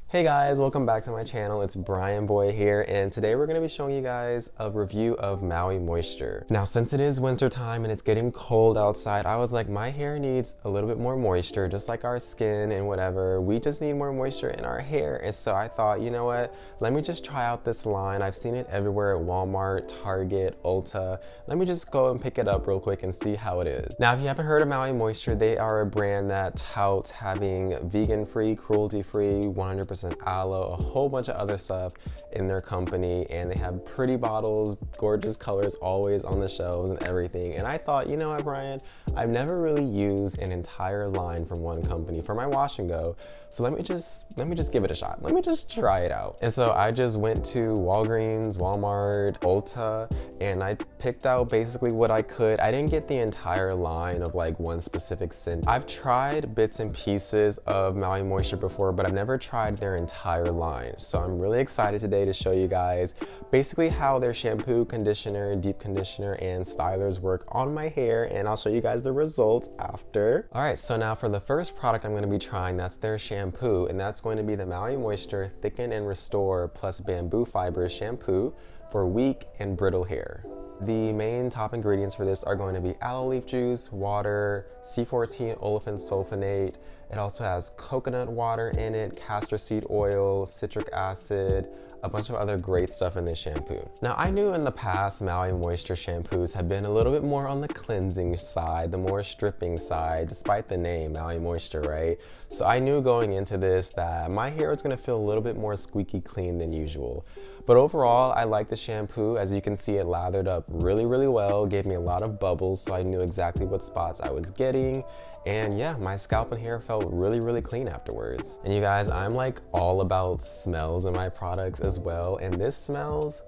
Hey guys, welcome back to my channel. It's Brian Boy here, and today we're going to be showing you guys a review of Maui Moisture. Now, since it is winter time and it's getting cold outside, I was like, my hair needs a little bit more moisture, just like our skin and whatever. We just need more moisture in our hair, and so I thought, you know what? Let me just try out this line. I've seen it everywhere at Walmart, Target, Ulta. Let me just go and pick it up real quick and see how it is. Now, if you haven't heard of Maui Moisture, they are a brand that touts having vegan-free, cruelty-free, 100% aloe, a whole bunch of other stuff in their company, and they have pretty bottles, gorgeous colors always on the shelves and everything. And I thought, you know what, Brian, I've never really used an entire line from one company for my wash and go, so let me just give it a shot. Let me just try it out. And so I just went to Walgreens, Walmart, Ulta, and I picked out basically what I could. I didn't get the entire line of like one specific scent. I've tried bits and pieces of Maui Moisture before, but I've never tried their entire line. So I'm really excited today to show you guys basically how their shampoo, conditioner, deep conditioner, and stylers work on my hair, and I'll show you guys the results after. All right, so now for the first product I'm going to be trying, that's their shampoo, and that's going to be the Maui Moisture Thicken and Restore plus Bamboo Fibers shampoo for weak and brittle hair. The main top ingredients for this are going to be aloe leaf juice, water, C14 olefin sulfonate. It also has coconut water in it, castor seed oil, citric acid, a bunch of other great stuff in this shampoo. Now, I knew in the past Maui Moisture shampoos have been a little bit more on the cleansing side, the more stripping side, despite the name Maui Moisture, right? So I knew going into this that my hair was gonna feel a little bit more squeaky clean than usual. But overall, I like the shampoo. As you can see, it lathered up really, really well, gave me a lot of bubbles, so I knew exactly what spots I was getting. And yeah, my scalp and hair felt really, really clean afterwards. And you guys, I'm like all about smells in my products as well. And this smells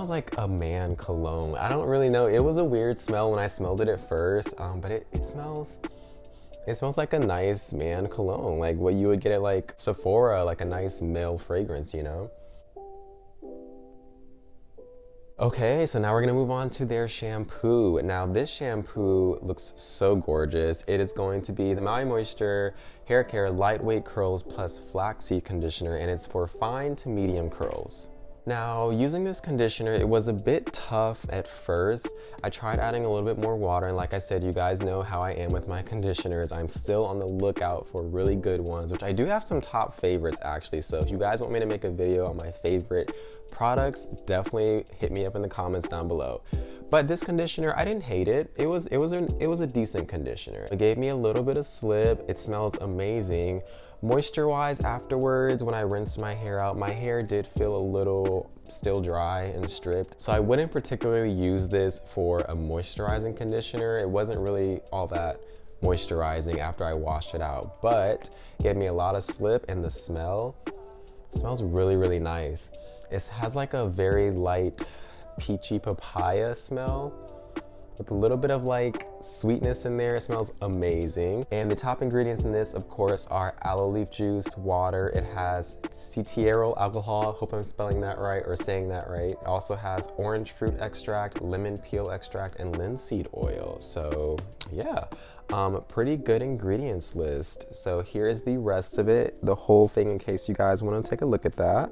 like a man cologne. I don't really know. It was a weird smell when I smelled it at first, but it smells like a nice man cologne, like what you would get at like Sephora, like a nice male fragrance, you know? Okay, so now we're gonna move on to their shampoo. Now this shampoo looks so gorgeous. It is going to be the Maui Moisture Hair Care Lightweight Curls Plus Flaxseed Conditioner, and it's for fine to medium curls. Now, using this conditioner, it was a bit tough at first. I tried adding a little bit more water, and like I said, you guys know how I am with my conditioners. I'm still on the lookout for really good ones, which I do have some top favorites actually. So if you guys want me to make a video on my favorite products, definitely hit me up in the comments down below. But this conditioner, I didn't hate it. It was a decent conditioner. It gave me a little bit of slip. It smells amazing. Moisture-wise, afterwards, when I rinsed my hair out, my hair did feel a little still dry and stripped. So I wouldn't particularly use this for a moisturizing conditioner. It wasn't really all that moisturizing after I washed it out, but it gave me a lot of slip, and the smell smells really, really nice. It has like a very light peachy papaya smell with a little bit of like sweetness in there. It smells amazing. And the top ingredients in this, of course, are aloe leaf juice, water. It has Ulta alcohol, hope I'm spelling that right or saying that right. It also has orange fruit extract, lemon peel extract, and linseed oil. So yeah, pretty good ingredients list. So here is the rest of it, the whole thing, in case you guys want to take a look at that.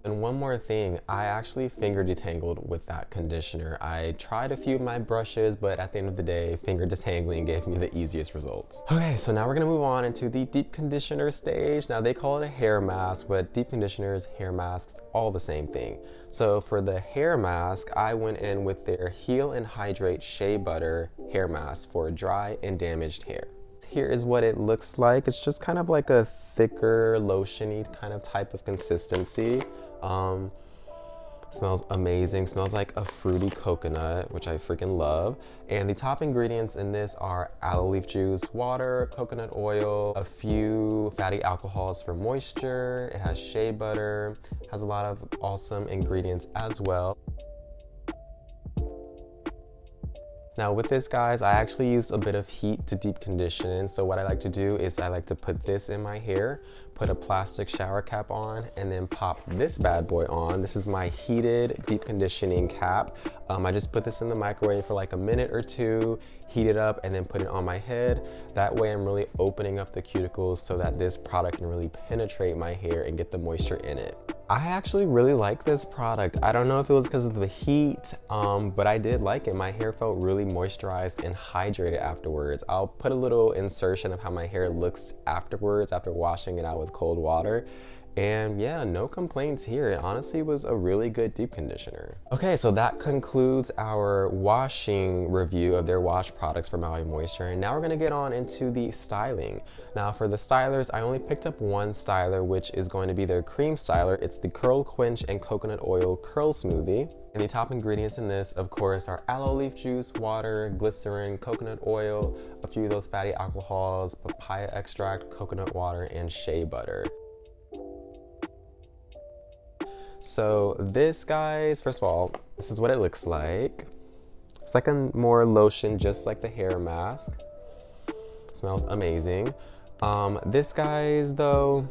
And one more thing, I actually finger detangled with that conditioner. I tried a few of my brushes, but at the end of the day, finger detangling gave me the easiest results. Okay, so now we're gonna move on into the deep conditioner stage. Now they call it a hair mask, but deep conditioners, hair masks, all the same thing. So for the hair mask, I went in with their Heal and Hydrate Shea Butter hair mask for dry and damaged hair. Here is what it looks like. It's just kind of like a thicker, lotiony kind of type of consistency. Smells amazing. Smells like a fruity coconut, which I freaking love. And the top ingredients in this are aloe leaf juice, water, coconut oil, a few fatty alcohols for moisture. It has shea butter, has a lot of awesome ingredients as well. Now with this, guys, I actually used a bit of heat to deep condition. So what I like to do is I like to put this in my hair, put a plastic shower cap on, and then pop this bad boy on. This is my heated deep conditioning cap. I just put this in the microwave for like a minute or two, heat it up, and then put it on my head. That way I'm really opening up the cuticles so that this product can really penetrate my hair and get the moisture in it. I actually really like this product. I don't know if it was because of the heat, but I did like it. My hair felt really moisturized and hydrated afterwards. I'll put a little insertion of how my hair looks afterwards after washing it out with cold water. And yeah, no complaints here. It honestly was a really good deep conditioner. Okay, so that concludes our washing review of their wash products for Maui Moisture. And now we're gonna get on into the styling. Now for the stylers, I only picked up one styler, which is going to be their cream styler. It's the Curl Quench and Coconut Oil Curl Smoothie. And the top ingredients in this, of course, are aloe leaf juice, water, glycerin, coconut oil, a few of those fatty alcohols, papaya extract, coconut water, and shea butter. So this, guys, first of all, this is what it looks like. It's like a more lotion, just like the hair mask. Smells amazing. This, guys, though,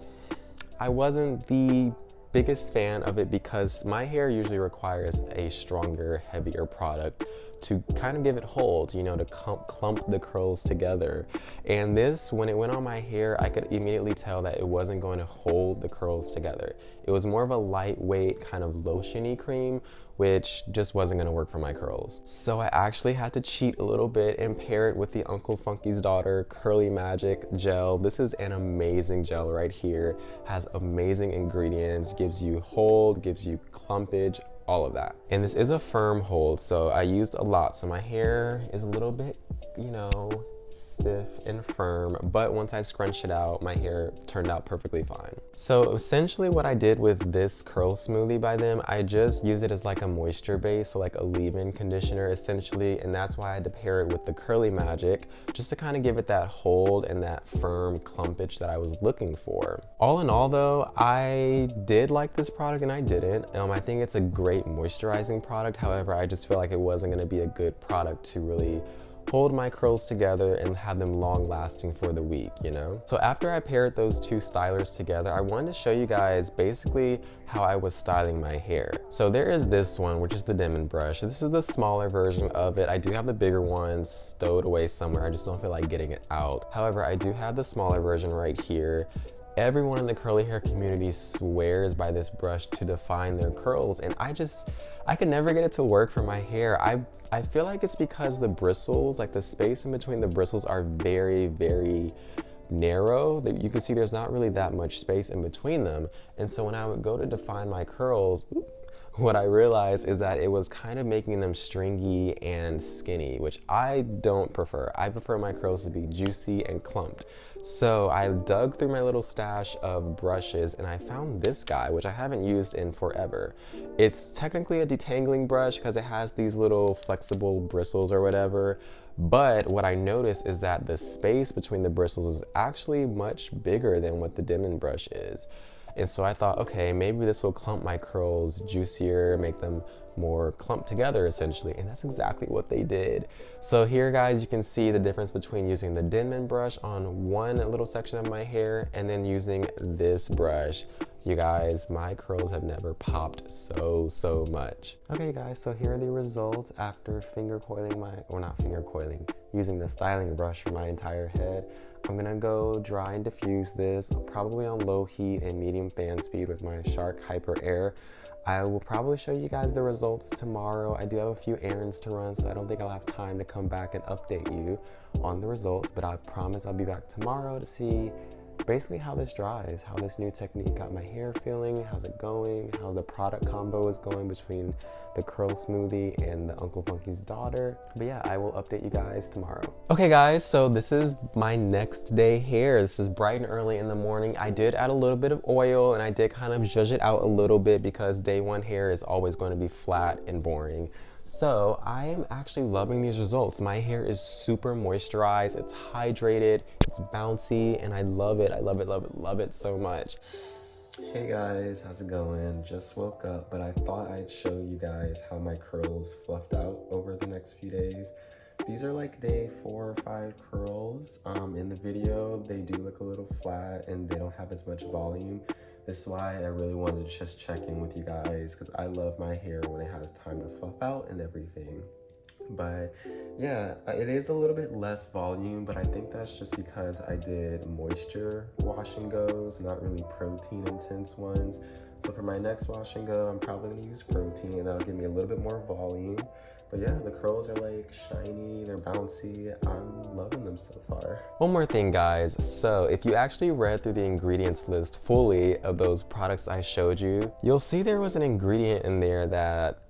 I wasn't the biggest fan of it because my hair usually requires a stronger, heavier product to kind of give it hold, you know, to clump the curls together. And this, when it went on my hair, I could immediately tell that it wasn't going to hold the curls together. It was more of a lightweight kind of lotiony cream, which just wasn't gonna work for my curls. So I actually had to cheat a little bit and pair it with the Uncle Funky's Daughter Curly Magic Gel. This is an amazing gel right here. Has amazing ingredients, gives you hold, gives you clumpage, all of that. And this is a firm hold, so I used a lot. So my hair is a little bit, you know, stiff and firm, but once I scrunched it out, my hair turned out perfectly fine. So essentially what I did with this curl smoothie by them, I just use it as like a moisture base, so like a leave-in conditioner essentially, and that's why I had to pair it with the Curly Magic, just to kind of give it that hold and that firm clumpage that I was looking for. All in all though, I did like this product and I didn't. I think it's a great moisturizing product, however, I just feel like it wasn't gonna be a good product to really hold my curls together and have them long lasting for the week, you know? So after I paired those two stylers together, I wanted to show you guys basically how I was styling my hair. So there is this one, which is the Denman brush. This is the smaller version of it. I do have the bigger one stowed away somewhere. I just don't feel like getting it out. However, I do have the smaller version right here. Everyone in the curly hair community swears by this brush to define their curls, and I could never get it to work for my hair. I feel like it's because the bristles, like the space in between the bristles, are very, very narrow. You can see there's not really that much space in between them. And so when I would go to define my curls, what I realized is that it was kind of making them stringy and skinny, which I don't prefer. I prefer my curls to be juicy and clumped. So I dug through my little stash of brushes and I found this guy, which I haven't used in forever. It's technically a detangling brush because it has these little flexible bristles or whatever. But what I noticed is that the space between the bristles is actually much bigger than what the Denman brush is. And so I thought, okay, maybe this will clump my curls juicier, make them more clumped together essentially, and that's exactly what they did. So here, guys, you can see the difference between using the Denman brush on one little section of my hair and then using this brush. You guys, my curls have never popped so much. Okay guys, so here are the results after using the styling brush for my entire head. I'm gonna go dry and diffuse this, probably on low heat and medium fan speed with my Shark Hyper Air. I will probably show you guys the results tomorrow. I do have a few errands to run, so I don't think I'll have time to come back and update you on the results, but I promise I'll be back tomorrow to see basically how this dries, how this new technique got my hair feeling, how's it going, how the product combo is going between the Curl Smoothie and the Uncle Funky's Daughter. But yeah, I will update you guys tomorrow. Okay guys, so this is my next day hair. This is bright and early in the morning. I did add a little bit of oil and I did kind of zhuzh it out a little bit because day one hair is always going to be flat and boring. So I am actually loving these results. My hair is super moisturized, it's hydrated, it's bouncy, and I love it. I love it, love it, love it so much. Hey guys, how's it going? Just woke up, but I thought I'd show you guys how my curls fluffed out over the next few days. These are like day 4 or 5 curls. In the video, they do look a little flat and they don't have as much volume. This is why I really wanted to just check in with you guys, because I love my hair when it has time to fluff out and everything. But yeah, it is a little bit less volume, but I think that's just because I did moisture wash and goes, not really protein intense ones. So for my next wash and go, I'm probably gonna use protein, and that'll give me a little bit more volume. But yeah, the curls are like shiny, they're bouncy. I'm loving them so far. One more thing, guys. So if you actually read through the ingredients list fully of those products I showed you, you'll see there was an ingredient in there that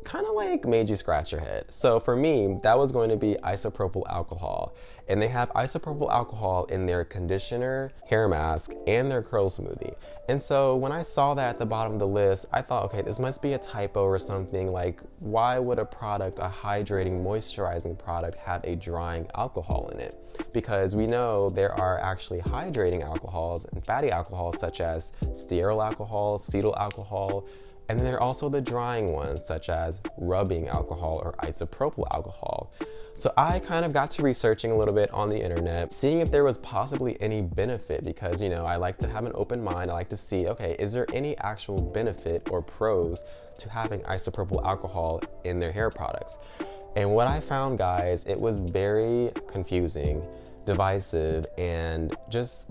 kind of like made you scratch your head. So for me, that was going to be isopropyl alcohol. And they have isopropyl alcohol in their conditioner, hair mask, and their curl smoothie. And so when I saw that at the bottom of the list, I thought, okay, this must be a typo or something. Like, why would a product, a hydrating, moisturizing product, have a drying alcohol in it? Because we know there are actually hydrating alcohols and fatty alcohols such as stearyl alcohol, cetyl alcohol, and then there are also the drying ones such as rubbing alcohol or isopropyl alcohol. So I kind of got to researching a little bit on the internet, seeing if there was possibly any benefit, because, you know, I like to have an open mind. I like to see, okay, is there any actual benefit or pros to having isopropyl alcohol in their hair products? And what I found, guys, it was very confusing, divisive, and just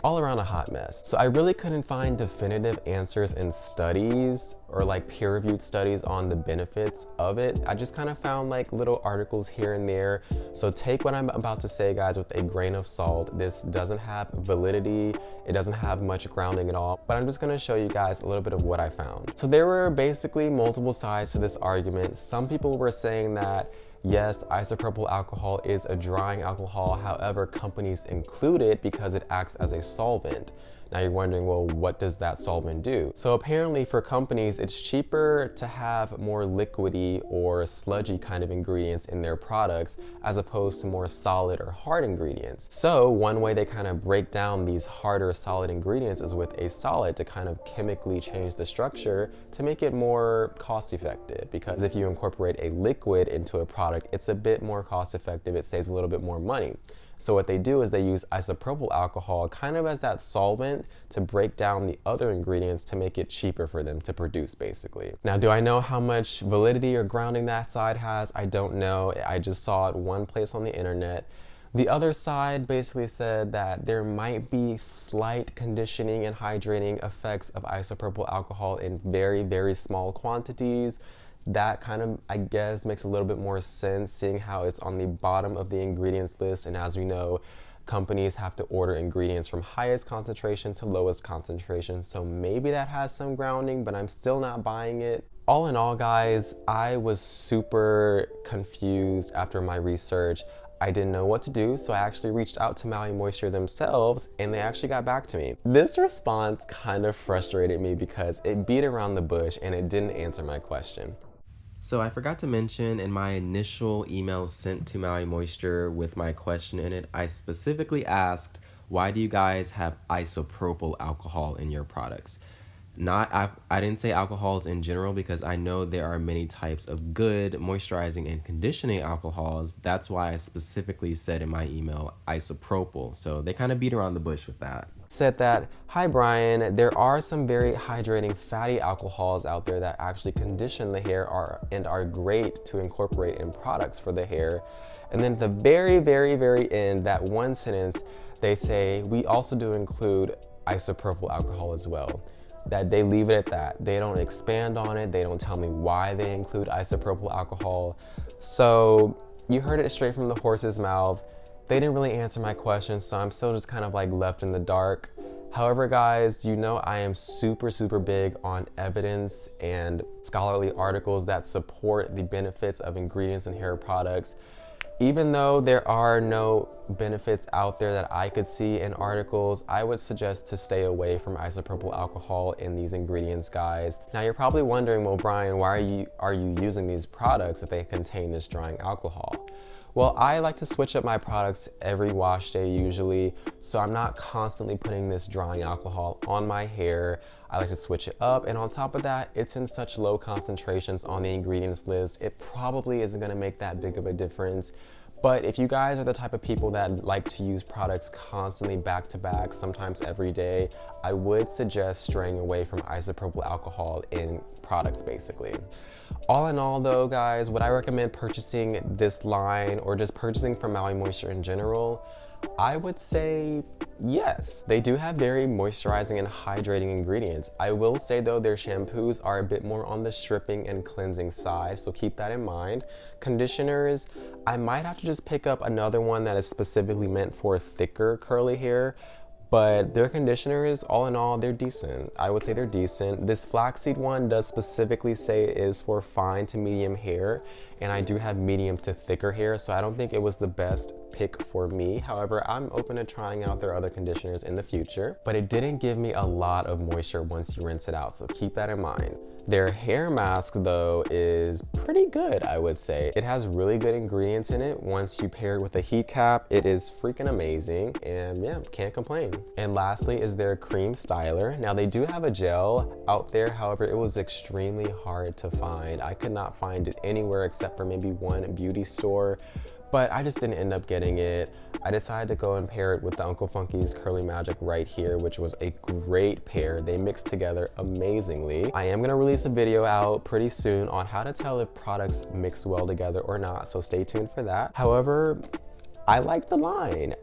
all around a hot mess. So I really couldn't find definitive answers in studies or like peer-reviewed studies on the benefits of it. I just kind of found like little articles here and there. So take what I'm about to say, guys, with a grain of salt. This doesn't have validity. It doesn't have much grounding at all, but I'm just gonna show you guys a little bit of what I found. So there were basically multiple sides to this argument. Some people were saying that yes, isopropyl alcohol is a drying alcohol. However, companies include it because it acts as a solvent. Now you're wondering, well, what does that solvent do? So apparently for companies, it's cheaper to have more liquidy or sludgy kind of ingredients in their products as opposed to more solid or hard ingredients. So one way they kind of break down these harder solid ingredients is with a solid to kind of chemically change the structure to make it more cost effective. Because if you incorporate a liquid into a product, it's a bit more cost effective. It saves a little bit more money. So what they do is they use isopropyl alcohol kind of as that solvent to break down the other ingredients to make it cheaper for them to produce, basically. Now, do I know how much validity or grounding that side has? I don't know. I just saw it one place on the internet. The other side basically said that there might be slight conditioning and hydrating effects of isopropyl alcohol in very, very small quantities. That kind of, I guess, makes a little bit more sense, seeing how it's on the bottom of the ingredients list. And as we know, companies have to order ingredients from highest concentration to lowest concentration. So maybe that has some grounding, but I'm still not buying it. All in all, guys, I was super confused after my research. I didn't know what to do, so I actually reached out to Maui Moisture themselves, and they actually got back to me. This response kind of frustrated me because it beat around the bush and it didn't answer my question. So I forgot to mention, in my initial email sent to Maui Moisture with my question in it, I specifically asked, why do you guys have isopropyl alcohol in your products? I didn't say alcohols in general, because I know there are many types of good moisturizing and conditioning alcohols. That's why I specifically said in my email isopropyl. So they kind of beat around the bush with that. Said that, hi Brian, there are some very hydrating fatty alcohols out there that actually condition the hair and are great to incorporate in products for the hair. And then at the very, very, very end, that one sentence, they say, we also do include isopropyl alcohol as well. That they leave it at that. They don't expand on it. They don't tell me why they include isopropyl alcohol. So you heard it straight from the horse's mouth. They didn't really answer my question, so I'm still just kind of like left in the dark. However, guys, you know I am super, super big on evidence and scholarly articles that support the benefits of ingredients in hair products. Even though there are no benefits out there that I could see in articles, I would suggest to stay away from isopropyl alcohol in these ingredients, guys. Now you're probably wondering, well, Brian, why are you using these products if they contain this drying alcohol? Well, I like to switch up my products every wash day usually, so I'm not constantly putting this drying alcohol on my hair. I like to switch it up, and on top of that, it's in such low concentrations on the ingredients list, it probably isn't gonna make that big of a difference. But if you guys are the type of people that like to use products constantly back to back, sometimes every day, I would suggest straying away from isopropyl alcohol in products basically. All in all though, guys, would I recommend purchasing this line or just purchasing from Maui Moisture in general? I would say yes. They do have very moisturizing and hydrating ingredients. I will say though, their shampoos are a bit more on the stripping and cleansing side, so keep that in mind. Conditioners, I might have to just pick up another one that is specifically meant for thicker curly hair, but their conditioners, all in all, they're decent. I would say they're decent. This flaxseed one does specifically say it is for fine to medium hair, and I do have medium to thicker hair, so I don't think it was the best pick for me. However, I'm open to trying out their other conditioners in the future, but it didn't give me a lot of moisture once you rinse it out, so keep that in mind. Their hair mask though is pretty good, I would say. It has really good ingredients in it. Once you pair it with a heat cap, it is freaking amazing, and yeah, can't complain. And lastly is their cream styler. Now they do have a gel out there, however, it was extremely hard to find. I could not find it anywhere except for maybe one beauty store, but I just didn't end up getting it. I decided to go and pair it with the Uncle Funky's Curly Magic right here, which was a great pair. They mixed together amazingly. I am gonna release a video out pretty soon on how to tell if products mix well together or not, so stay tuned for that. However, I like the line.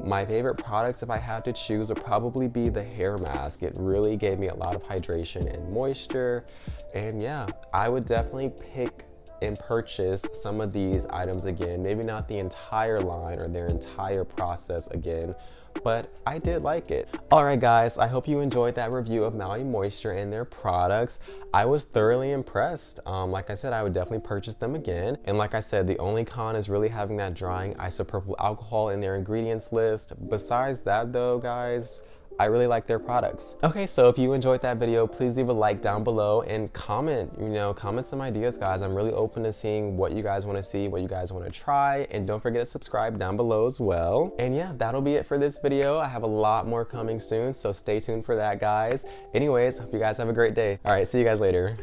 My favorite products, if I had to choose, would probably be the hair mask. It really gave me a lot of hydration and moisture, and yeah, I would definitely pick and purchase some of these items again. Maybe not the entire line or their entire process again, but I did like it. All right guys, I hope you enjoyed that review of Maui Moisture and their products. I was thoroughly impressed. Like I said, I would definitely purchase them again. And like I said, the only con is really having that drying isopropyl alcohol in their ingredients list. Besides that though, guys, I really like their products. Okay, so if you enjoyed that video, please leave a like down below and comment, comment some ideas, guys. I'm really open to seeing what you guys want to see, what you guys want to try, and don't forget to subscribe down below as well. And yeah, that'll be it for this video. I have a lot more coming soon, so stay tuned for that, guys. Anyways, hope you guys have a great day. All right, see you guys later.